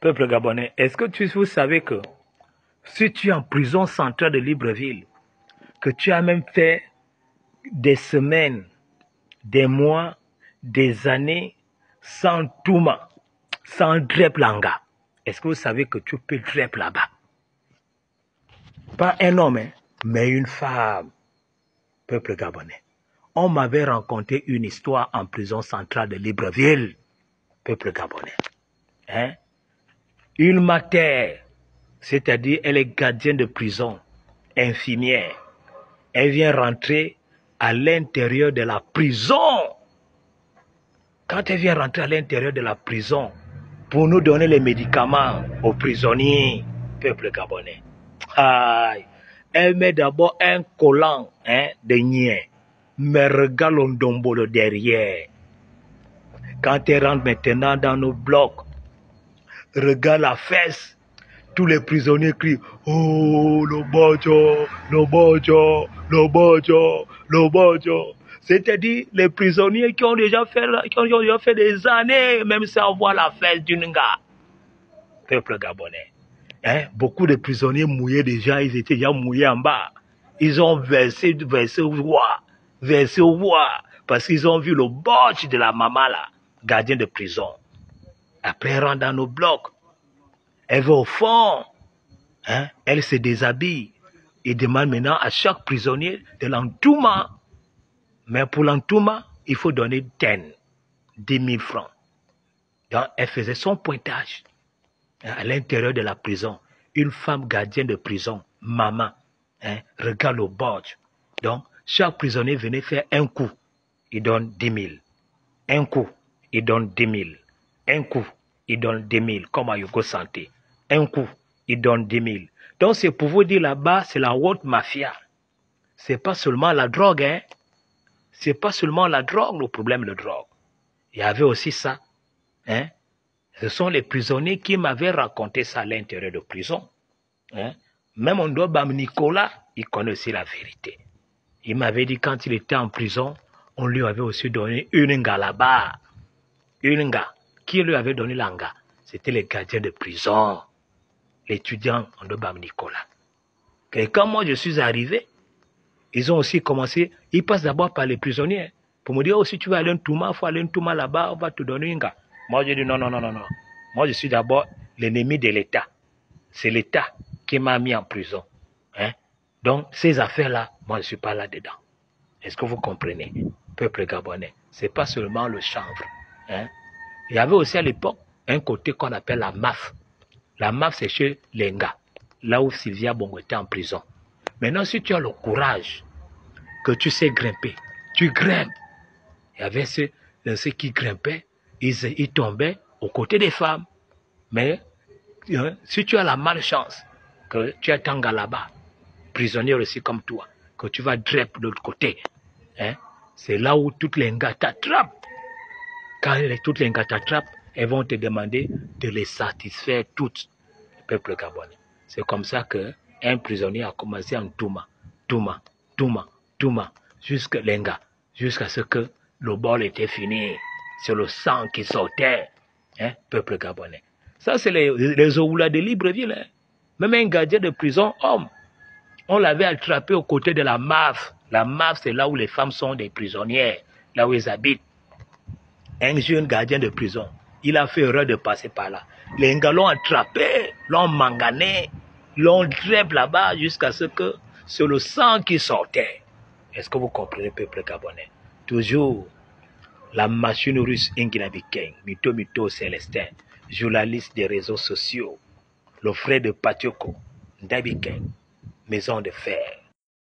Peuple gabonais, est-ce que vous savez que si tu es en prison centrale de Libreville, que tu as même fait des semaines, des mois, des années sans Touma, sans Drep Langa, est-ce que vous savez que tu peux Drep là-bas? Pas un homme, hein, mais une femme. Peuple gabonais. On m'avait raconté une histoire en prison centrale de Libreville. Peuple gabonais. Hein? Une mater, c'est-à-dire elle est gardienne de prison, infirmière. Elle vient rentrer à l'intérieur de la prison. Quand elle vient rentrer à l'intérieur de la prison, pour nous donner les médicaments aux prisonniers, peuple gabonais. Aïe. Elle met d'abord un collant de nien, mais regarde l'ondombo derrière. Quand elle rentre maintenant dans nos blocs, regarde la fesse. Tous les prisonniers crient « Oh, le bojo, le bojo, le bojo, le bojo ». C'est-à-dire les prisonniers qui ont déjà fait des années, même sans voir la fesse d'une gars. Peuple gabonais. Hein? Beaucoup de prisonniers mouillés déjà, ils étaient déjà mouillés en bas. Ils ont versé au voie, parce qu'ils ont vu le botch de la maman là, gardien de prison. Après, elle rentre dans nos blocs. Elle va au fond. Hein? Elle se déshabille. Et demande maintenant à chaque prisonnier de l'entouma. Mais pour l'entouma, il faut donner 10 000 francs. Donc, elle faisait son pointage. À l'intérieur de la prison, une femme gardienne de prison, maman, regarde le bord. Donc, chaque prisonnier venait faire un coup, il donne 10 000. Un coup, il donne 10 000. Un coup, il donne 10 000, comme à Yogo Santé. Un coup, il donne 10 000. Donc, c'est pour vous dire là-bas, c'est la haute mafia. C'est pas seulement la drogue, hein. C'est pas seulement la drogue, le problème de drogue. Il y avait aussi ça, hein. Ce sont les prisonniers qui m'avaient raconté ça à l'intérieur de prison. Hein? Même Ondobam Nicolas, il connaissait la vérité. Il m'avait dit quand il était en prison, on lui avait aussi donné une nga là-bas. Une nga. Qui lui avait donné l'anga? C'était les gardiens de prison. L'étudiant Ondobam Nicolas. Et quand moi je suis arrivé, ils ont aussi commencé, ils passent d'abord par les prisonniers. Pour me dire, oh, si tu veux aller un Touma, il faut aller un Touma là-bas, on va te donner une nga. Moi, je dis non. Moi, je suis d'abord l'ennemi de l'État. C'est l'État qui m'a mis en prison. Hein? Donc, ces affaires-là, moi, je ne suis pas là-dedans. Est-ce que vous comprenez? Peuple gabonais, ce n'est pas seulement le chanvre. Hein? Il y avait aussi à l'époque un côté qu'on appelle la MAF. La MAF, c'est chez les Nga, là où Sylvia Bongo était en prison. Maintenant, si tu as le courage, que tu sais grimper, tu grimpes. Il y avait ceux qui grimpaient, ils tombaient aux côtés des femmes. Mais si tu as la malchance, que tu as Tanga là-bas, prisonnier aussi comme toi, que tu vas drep de l'autre côté, hein, c'est là où toutes les Ngas t'attrapent. Quand toutes les Ngas t'attrapent, elles vont te demander de les satisfaire toutes, le peuple gabonais. C'est comme ça qu'un prisonnier a commencé en Touma, jusqu'à ce que le bol était fini. C'est le sang qui sortait, hein, peuple gabonais. Ça, c'est les Oula de Libreville. Hein. Même un gardien de prison, homme, on l'avait attrapé aux côtés de la MAF. La MAF, c'est là où les femmes sont des prisonnières, là où elles habitent. Un jeune gardien de prison, il a fait erreur de passer par là. Les gars l'ont attrapé, l'ont mangané, l'ont drep là-bas jusqu'à ce que c'est le sang qui sortait. Est-ce que vous comprenez, peuple gabonais? Toujours la machine russe Inginabiken, Mito Célestin, journaliste des réseaux sociaux, le frère de Patioko, Ndabiken, maison de fer.